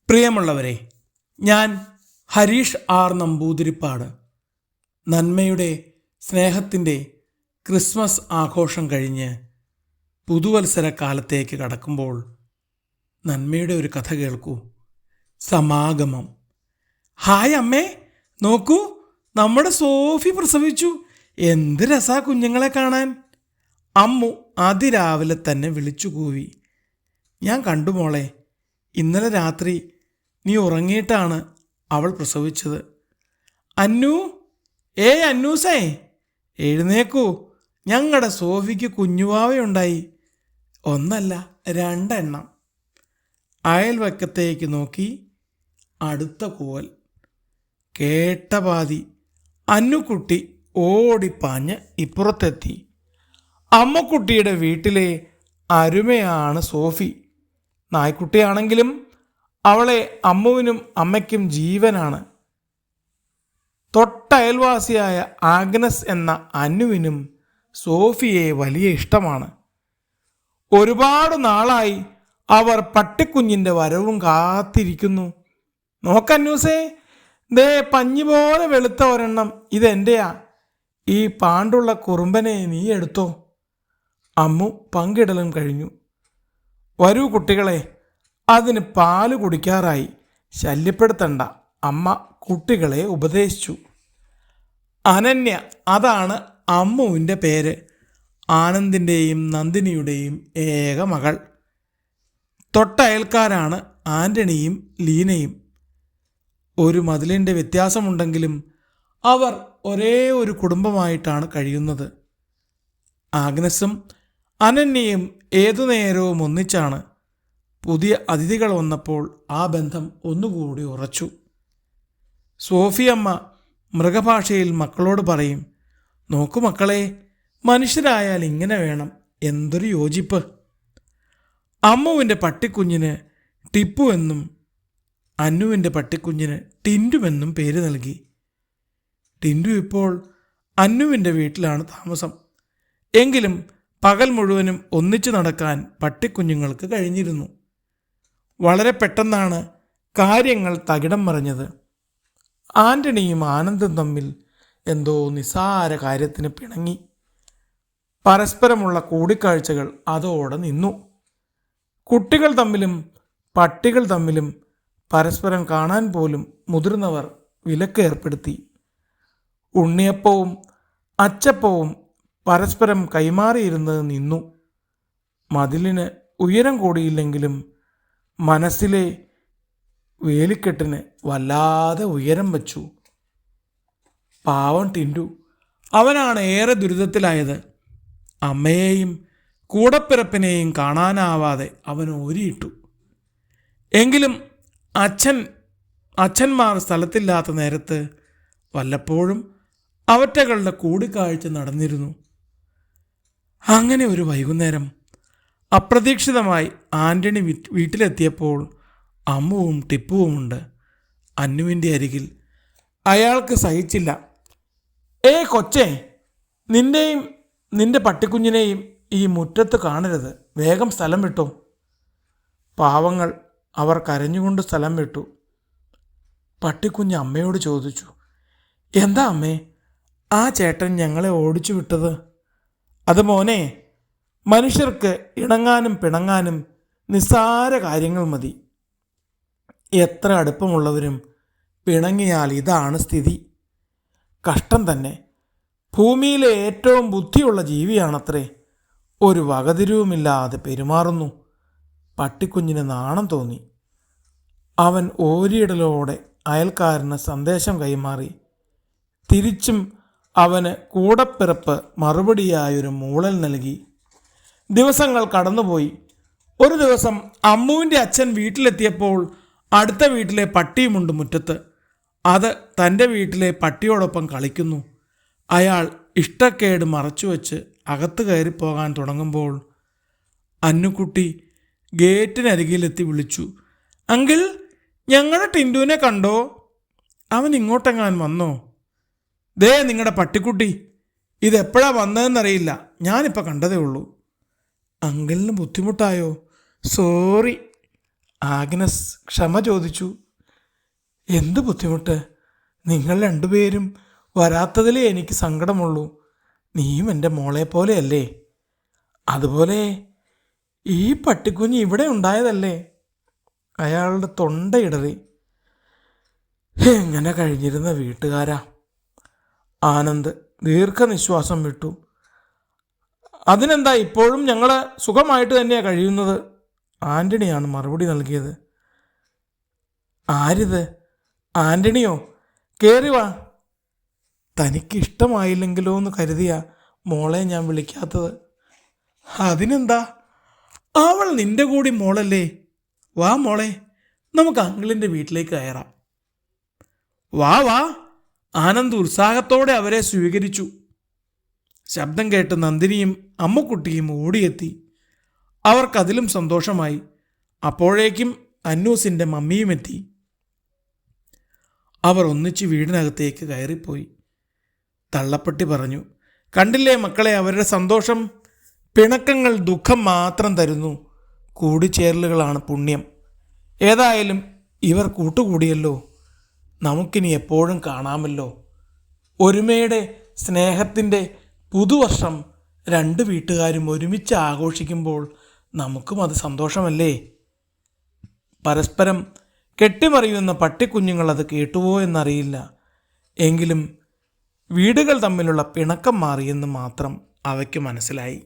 പ്രിയമുള്ളവരെ, ഞാൻ ഹരീഷ് ആർ നമ്പൂതിരിപ്പാട്. നന്മയുടെ സ്നേഹത്തിൻ്റെ ക്രിസ്മസ് ആഘോഷം കഴിഞ്ഞ് പുതുവത്സര കാലത്തേക്ക് കടക്കുമ്പോൾ നന്മയുടെ ഒരു കഥ കേൾക്കൂ. സമാഗമം. ഹായ് അമ്മേ, നോക്കൂ, നമ്മുടെ സോഫി പ്രസവിച്ചു. എന്ത് രസാ കുഞ്ഞുങ്ങളെ കാണാൻ. അമ്മു അതിരാവിലെ തന്നെ വിളിച്ചു കൂവി. ഞാൻ കണ്ടു മോളെ, ഇന്നലെ രാത്രി നീ ഉറങ്ങിയിട്ടാണ് അവൾ പ്രസവിച്ചത്. അന്നു, അന്നൂസേ, എഴുന്നേക്കൂ, ഞങ്ങളുടെ സോഫിക്ക് കുഞ്ഞുവാവയുണ്ടായി. ഒന്നല്ല, രണ്ടെണ്ണം. അയൽവക്കത്തേക്ക് നോക്കി അടുത്ത കൂവൽ. കേട്ട പാതി അന്നുക്കുട്ടി ഓടിപ്പാഞ്ഞ് ഇപ്പുറത്തെത്തി. അമ്മക്കുട്ടിയുടെ വീട്ടിലെ അരുമയാണ് സോഫി. നായ്ക്കുട്ടിയാണെങ്കിലും അവളെ അമ്മുവിനും അമ്മയ്ക്കും ജീവനാണ്. തൊട്ടയൽവാസിയായ ആഗ്നസ് എന്ന അന്നുവിനും സോഫിയെ വലിയ ഇഷ്ടമാണ്. ഒരുപാട് നാളായി അവർ പട്ടിക്കുഞ്ഞിൻ്റെ വരവും കാത്തിരിക്കുന്നു. നോക്കന്നൂസേ, ദേ പഞ്ഞി പോലെ വെളുത്ത ഒരെണ്ണം, ഇതെൻ്റെയാ. ഈ പാണ്ടുള്ള കുറുമ്പനെ നീ എടുത്തോ. അമ്മു പങ്കിടലും കഴിഞ്ഞു. വരൂ കുട്ടികളെ, അതിന് പാല് കുടിക്കാറായി, ശല്യപ്പെടുത്തണ്ട, അമ്മ കുട്ടികളെ ഉപദേശിച്ചു. അനന്യ, അതാണ് അമ്മുവിൻ്റെ പേര്. ആനന്ദിൻ്റെയും നന്ദിനിയുടെയും ഏക മകൾ. തൊട്ടയൽക്കാരാണ് ആൻ്റണിയും ലീനയും. ഒരു മതിലിൻ്റെ വ്യത്യാസമുണ്ടെങ്കിലും അവർ ഒരേ ഒരു കുടുംബമായിട്ടാണ് കഴിയുന്നത്. ആഗ്നസും അനന്യയും ഏതു നേരവും ഒന്നിച്ചാണ്. പുതിയ അതിഥികൾ വന്നപ്പോൾ ആ ബന്ധം ഒന്നുകൂടി ഉറച്ചു. സോഫിയമ്മ മൃഗഭാഷയിൽ മക്കളോട് പറയും, നോക്കു മക്കളെ, മനുഷ്യരായാൽ ഇങ്ങനെ വേണം, എന്തൊരു യോജിപ്പ്. അമ്മുവിൻ്റെ പട്ടിക്കുഞ്ഞിന് ടിപ്പു എന്നും അന്നുവിൻ്റെ പട്ടിക്കുഞ്ഞിന് ടിൻറ്റുമെന്നും പേര് നൽകി. ടിൻറ്റു ഇപ്പോൾ അന്നുവിൻ്റെ വീട്ടിലാണ് താമസം. എങ്കിലും പകൽ മുഴുവനും ഒന്നിച്ചു നടക്കാൻ പട്ടിക്കുഞ്ഞുങ്ങൾക്ക് കഴിഞ്ഞിരുന്നു. വളരെ പെട്ടെന്നാണ് കാര്യങ്ങൾ തകിടം മറിഞ്ഞത്. ആൻ്റണിയും ആനന്ദും തമ്മിൽ എന്തോ നിസ്സാര കാര്യത്തിന് പിണങ്ങി. പരസ്പരമുള്ള കൂടിക്കാഴ്ചകൾ അതോടെ നിന്നു. കുട്ടികൾ തമ്മിലും പട്ടികൾ തമ്മിലും പരസ്പരം കാണാൻ പോലും മുതിർന്നവർ വിലക്ക് ഏർപ്പെടുത്തി. ഉണ്ണിയപ്പവും അച്ചപ്പവും പരസ്പരം കൈമാറിയിരുന്നത് നിന്നു. മതിലിന് ഉയരം കൂടിയില്ലെങ്കിലും മനസ്സിലെ വേലിക്കെട്ടിന് വല്ലാതെ ഉയരം വച്ചു. പാവം ടിൻറ്റു, അവനാണ് ഏറെ ദുരിതത്തിലായത്. അമ്മയെയും കൂടപ്പിറപ്പിനെയും കാണാനാവാതെ അവൻ ഓരിയിട്ടു. എങ്കിലും അച്ഛന്മാർ സ്ഥലത്തില്ലാത്ത നേരത്ത് വല്ലപ്പോഴും അവറ്റകളുടെ കൂടിക്കാഴ്ച നടന്നിരുന്നു. അങ്ങനെ ഒരു വൈകുന്നേരം അപ്രതീക്ഷിതമായി ആൻ്റണി വീട്ടിലെത്തിയപ്പോൾ അമ്മുവും ടിപ്പുവുമുണ്ട് അന്നുവിൻ്റെ അരികിൽ. അയാൾക്ക് സഹിച്ചില്ല. കൊച്ചേ, നിൻ്റെയും നിൻ്റെ പട്ടിക്കുഞ്ഞിനെയും ഈ മുറ്റത്ത് കാണരുത്, വേഗം സ്ഥലം വിട്ടോ. പാവങ്ങൾ, അവർ കരഞ്ഞുകൊണ്ട് സ്ഥലം വിട്ടു. പട്ടിക്കുഞ്ഞ് അമ്മയോട് ചോദിച്ചു, എന്താ അമ്മേ, ആ ചേട്ടൻ ഞങ്ങളെ ഓടിച്ചു വിട്ടത്? അത് മോനെ, മനുഷ്യർക്ക് ഇണങ്ങാനും പിണങ്ങാനും നിസ്സാര കാര്യങ്ങൾ മതി. എത്ര അടുപ്പമുള്ളവരും പിണങ്ങിയാൽ ഇതാണ് സ്ഥിതി. കഷ്ടം തന്നെ. ഭൂമിയിലെ ഏറ്റവും ബുദ്ധിയുള്ള ജീവിയാണത്രേ. ഒരു വകതിരിവുമില്ലാതെ പെരുമാറുന്നു. പട്ടിക്കുഞ്ഞിന് നാണം തോന്നി. അവൻ ഓരിയിടലോടെ അയൽക്കാരന് സന്ദേശം കൈമാറി. തിരിച്ചും അവന് കൂടപ്പിറപ്പ് മറുപടിയായൊരു മൂളൽ നൽകി. ദിവസങ്ങൾ കടന്നുപോയി. ഒരു ദിവസം അമ്മുവിൻ്റെ അച്ഛൻ വീട്ടിലെത്തിയപ്പോൾ അടുത്ത വീട്ടിലെ പട്ടിയുമുണ്ട് മുറ്റത്ത്. അത് തൻ്റെ വീട്ടിലെ പട്ടിയോടൊപ്പം കളിക്കുന്നു. അയാൾ ഇഷ്ടക്കേട് മറച്ചുവെച്ച് അകത്ത് കയറിപ്പോകാൻ തുടങ്ങുമ്പോൾ അന്നുക്കുട്ടി ഗേറ്റിനരികിലെത്തി വിളിച്ചു, അങ്കിൾ, ഞങ്ങളുടെ ടിൻറ്റുവിനെ കണ്ടോ? അവൻ ഇങ്ങോട്ടെങ്ങാൻ വന്നോ? ദേ നിങ്ങളുടെ പട്ടിക്കുട്ടി, ഇതെപ്പോഴാ വന്നതെന്നറിയില്ല, ഞാനിപ്പോൾ കണ്ടതേ ഉള്ളൂ. അങ്കിളിന് ബുദ്ധിമുട്ടായോ? സോറി. ആഗ്നസ് ക്ഷമ ചോദിച്ചു. എന്ത് ബുദ്ധിമുട്ട്, നിങ്ങൾ രണ്ടുപേരും വരാത്തതിലേ എനിക്ക് സങ്കടമുള്ളൂ. നീയും എൻ്റെ മോളെ പോലെയല്ലേ. അതുപോലെ ഈ പട്ടിക്കുഞ്ഞ് ഇവിടെ ഉണ്ടായതല്ലേ. അയാളുടെ തൊണ്ടയിടറി. എങ്ങനെ കഴിഞ്ഞിരുന്ന വീട്ടുകാരാ. ആനന്ദ് ദീർഘനിശ്വാസം വിട്ടു. അതിനെന്താ, ഇപ്പോഴും ഞങ്ങൾ സുഖമായിട്ട് തന്നെയാണ് കഴിയുന്നത്. ആൻ്റണിയാണ് മറുപടി നൽകിയത്. ആരിത്? ആൻ്റണിയോ? കയറി വാ. തനിക്കിഷ്ടമായില്ലെങ്കിലോ എന്ന് കരുതിയാ മോളെ ഞാൻ വിളിക്കാത്തത്. അതിനെന്താ, അവൾ നിന്റെ കൂടി മോളല്ലേ. വാ മോളെ, നമുക്ക് അങ്കിളിൻ്റെ വീട്ടിലേക്ക് കയറാം. വാ വാ. ആനന്ദ് ഉത്സാഹത്തോടെ അവരെ സ്വീകരിച്ചു. ശബ്ദം കേട്ട് നന്ദിനിയും അമ്മുക്കുട്ടിയും ഓടിയെത്തി. അവർക്കതിലും സന്തോഷമായി. അപ്പോഴേക്കും അന്നൂസിൻ്റെ മമ്മിയും എത്തി. അവർ ഒന്നിച്ച് വീടിനകത്തേക്ക് കയറിപ്പോയി. തള്ളപ്പട്ടി പറഞ്ഞു, കണ്ടില്ലേ മക്കളെ, അവരുടെ സന്തോഷം. പിണക്കങ്ങൾ ദുഃഖം മാത്രം തരുന്നു. കൂടിച്ചേരലുകളാണ് പുണ്യം. ഏതായാലും ഇവർ കൂട്ടുകൂടിയല്ലോ. നമുക്കിനി എപ്പോഴും കാണാമല്ലോ. ഒരുമയുടെ സ്നേഹത്തിൻ്റെ പുതുവർഷം രണ്ട് വീട്ടുകാരും ഒരുമിച്ച് ആഘോഷിക്കുമ്പോൾ നമുക്കും അത് സന്തോഷമല്ലേ. പരസ്പരം കെട്ടിമറിയുന്ന പട്ടിക്കുഞ്ഞുങ്ങൾ അത് കേട്ടുവോ എന്നറിയില്ല. എങ്കിലും വീടുകൾ തമ്മിലുള്ള പിണക്കം മാറിയെന്ന് മാത്രം അവയ്ക്ക് മനസ്സിലായി.